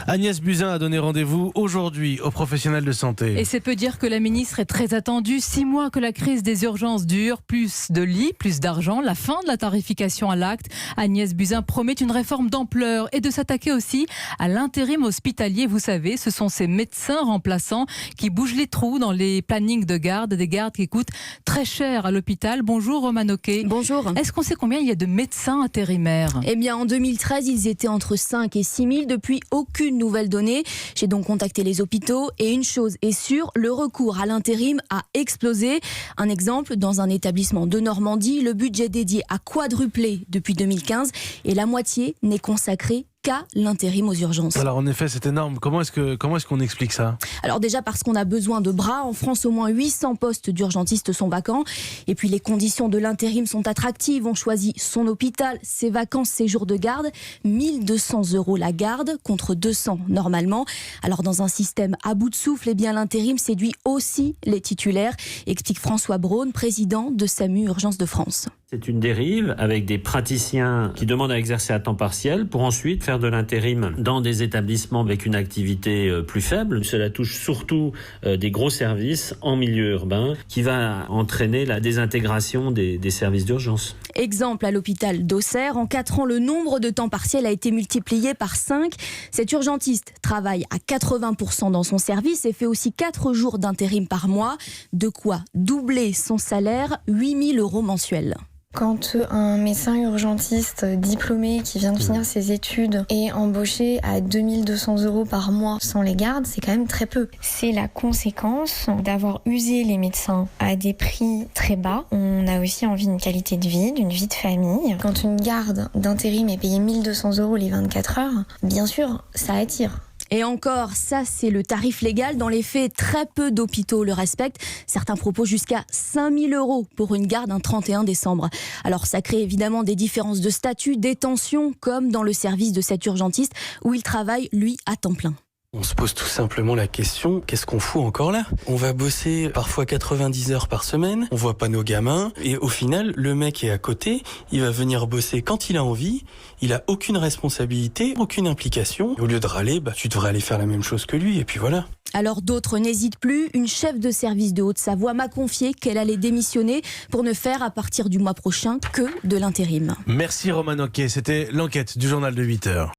Agnès Buzyn a donné rendez-vous aujourd'hui aux professionnels de santé. Et c'est peu dire que la ministre est très attendue. 6 mois que la crise des urgences dure, plus de lits, plus d'argent, la fin de la tarification à l'acte. Agnès Buzyn promet une réforme d'ampleur et de s'attaquer aussi à l'intérim hospitalier. Vous savez, ce sont ces médecins remplaçants qui bougent les trous dans les plannings de garde, des gardes qui coûtent très cher à l'hôpital. Bonjour Romane Oquet. Bonjour. Est-ce qu'on sait combien il y a de médecins intérimaires ? Eh bien, en 2013, ils étaient entre 5 et 6 000. Depuis, aucune nouvelle donnée. J'ai donc contacté les hôpitaux et une chose est sûre, le recours à l'intérim a explosé. Un exemple, dans un établissement de Normandie, le budget dédié a quadruplé depuis 2015 et la moitié n'est consacrée qu'à l'intérim aux urgences. Alors en effet, c'est énorme. Comment est-ce qu'on explique ça ? Alors déjà parce qu'on a besoin de bras. En France, au moins 800 postes d'urgentistes sont vacants. Et puis les conditions de l'intérim sont attractives. On choisit son hôpital, ses vacances, ses jours de garde. 1 200 € la garde contre 200 normalement. Alors dans un système à bout de souffle, eh bien l'intérim séduit aussi les titulaires, explique François Braun, président de SAMU Urgences de France. C'est une dérive avec des praticiens qui demandent à exercer à temps partiel pour ensuite faire de l'intérim dans des établissements avec une activité plus faible. Cela touche surtout des gros services en milieu urbain qui va entraîner la désintégration des services d'urgence. Exemple à l'hôpital d'Auxerre, en 4 ans, le nombre de temps partiel a été multiplié par 5. Cet urgentiste travaille à 80% dans son service et fait aussi 4 jours d'intérim par mois. De quoi doubler son salaire, 8 000 € mensuels. Quand un médecin urgentiste diplômé qui vient de finir ses études est embauché à 2 200 € par mois sans les gardes, c'est quand même très peu. C'est la conséquence d'avoir usé les médecins à des prix très bas. On a aussi envie d'une qualité de vie, d'une vie de famille. Quand une garde d'intérim est payée 1 200 € les 24 heures, bien sûr, ça attire. Et encore, ça c'est le tarif légal. Dans les faits, très peu d'hôpitaux le respectent. Certains proposent jusqu'à 5 000 € pour une garde un 31 décembre. Alors ça crée évidemment des différences de statut, des tensions, comme dans le service de cet urgentiste où il travaille, lui, à temps plein. On se pose tout simplement la question, qu'est-ce qu'on fout encore là ? On va bosser parfois 90 heures par semaine, on voit pas nos gamins, et au final, le mec est à côté, il va venir bosser quand il a envie, il a aucune responsabilité, aucune implication. Au lieu de râler, tu devrais aller faire la même chose que lui, et puis voilà. Alors d'autres n'hésitent plus. Une chef de service de Haute-Savoie m'a confié qu'elle allait démissionner pour ne faire à partir du mois prochain que de l'intérim. Merci Romane Oquet, c'était l'enquête du journal de 8h.